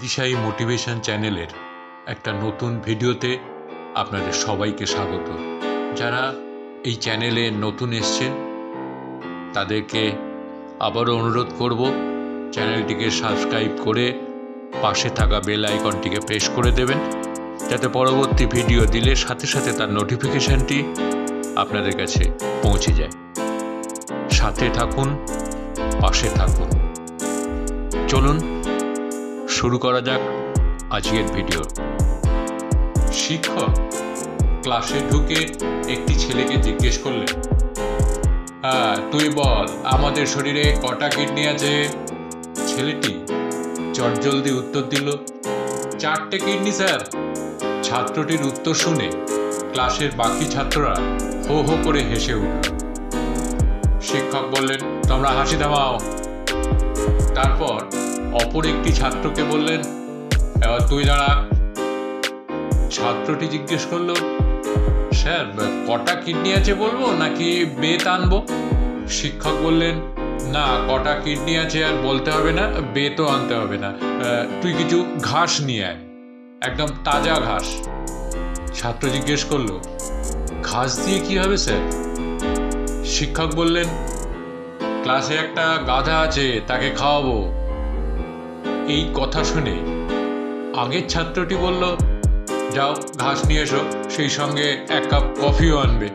দিশাই motivation চ্যানেলের একটা নতুন ভিডিওতে আপনাদের সবাইকে স্বাগত। যারা এই চ্যানেলে নতুন এসছেন তাদেরকে আবারও অনুরোধ করব, চ্যানেলটিকে সাবস্ক্রাইব করে পাশে থাকা বেল আইকনটিকে প্রেস করে দেবেন, যাতে পরবর্তী ভিডিও দিলে সাথে সাথে তার নোটিফিকেশনটি আপনাদের কাছে পৌঁছে যায়। সাথে থাকুন, পাশে থাকুন। চলুন শুরু করা যাক আজকের ভিডিও। শিক্ষক ক্লাসে ঢুকে একটি ছেলেকে জিজ্ঞেস করলেন, তুই বল, আমাদের শরীরে কটা কিডনি আছে? ছেলেটি চটজলদি উত্তর দিল, 4টে কিডনি স্যার। ছাত্রটির উত্তর শুনে ক্লাসের বাকি ছাত্ররা হো হো করে হেসে উঠল। শিক্ষক বললেন, তোমরা হাসি থামাও। তারপর অপর একটি ছাত্রকে বললেন, এবার তুই দাঁড়া। ছাত্রটি জিজ্ঞেস করল, স্যার কটা কিডনি আছে বলবো নাকি বেত আনবো? শিক্ষক বললেন, না, কটা কিডনি আছে আর বলতে হবে না, বেতও আনতে হবে না, তুই কিছু ঘাস নিয়ে আয়, একদম তাজা ঘাস। ছাত্র জিজ্ঞেস করল, ঘাস দিয়ে কি হবে স্যার? শিক্ষক বললেন, ক্লাসে একটা গাধা আছে, তাকে খাওয়াবো। এই কথা শুনে আগের ছাত্রটি বলল, যাও ঘাস নিয়ে এসো, সেই সঙ্গে 1 কাপ কফিও আনবে।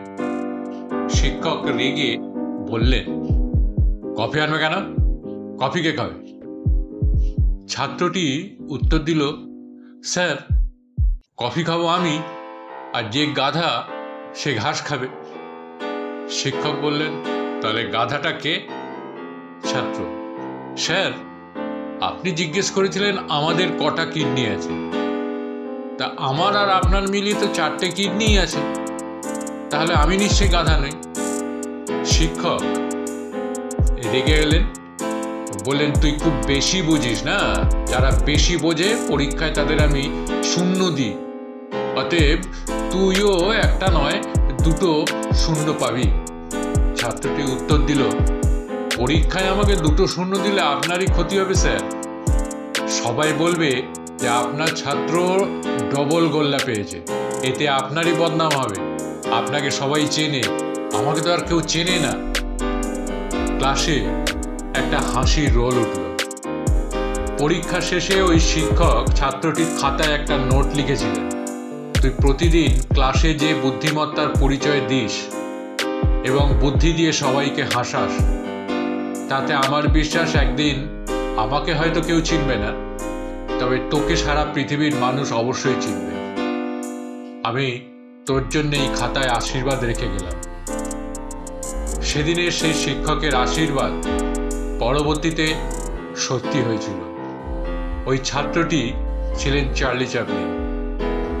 শিক্ষক রেগে বললেন, কফি আনবে কেন? কফি কে খাবে? ছাত্রটি উত্তর দিল, স্যার কফি খাবো আমি, আর যে গাধা সে ঘাস খাবে। শিক্ষক বললেন, তাহলে গাধাটা কে? ছাত্র, স্যার আপনি জিজ্ঞেস করেছিলেন আমাদের কটা কিডনি আছে, তা আমার আর আপনার মিলিয়ে তো 4টে কিডনি আছে, তাহলে আমি নিশ্চয়ই গাধা নই। শিক্ষক রেগে গেলেন, বললেন, তুই খুব বেশি বুঝিস না, যারা বেশি বোঝে পরীক্ষায় তাদের আমি 0 দিই, অতএব তুইও একটা নয় 2টো 0 পাবি। ছাত্রটি উত্তর দিল, পরীক্ষায় আমাকে 2টো 0 দিলে আপনারই ক্ষতি হবে স্যার। সবাই বলবে যে আপনার ছাত্র ডবল গোল্লা পেয়েছে, এতে আপনারই বদনাম হবে, আপনাকে সবাই চেনে, আমাকে তো আর কেউ চেনে না। ক্লাসে একটা হাসির রোল উঠল। পরীক্ষা শেষে ওই শিক্ষক ছাত্রটির খাতায় একটা নোট লিখেছিলেন, তুই প্রতিদিন ক্লাসে যে বুদ্ধিমত্তার পরিচয় দিস এবং বুদ্ধি দিয়ে সবাইকে হাসাস, তাতে আমার বিশ্বাস একদিন আমাকে হয়তো কেউ চিনবে না, তবে তোকে সারা পৃথিবীর মানুষ অবশ্যই চিনবে। আমি তোর জন্য এই খাতায় আশীর্বাদ রেখে গেলাম। সেদিনের সেই শিক্ষকের আশীর্বাদ পরবর্তীতে সত্যি হয়েছিল। ওই ছাত্রটি ছিলেন চার্লি চ্যাপলিন,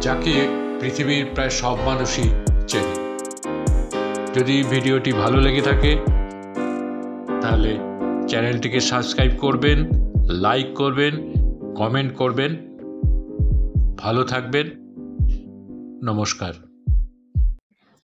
যাকে পৃথিবীর প্রায় সব মানুষই চেনে। যদি ভিডিওটি ভালো লেগে থাকে তাহলে চ্যানেলটিকে সাবস্ক্রাইব করবেন, লাইক করবেন, কমেন্ট করবেন। ভালো থাকবেন। নমস্কার।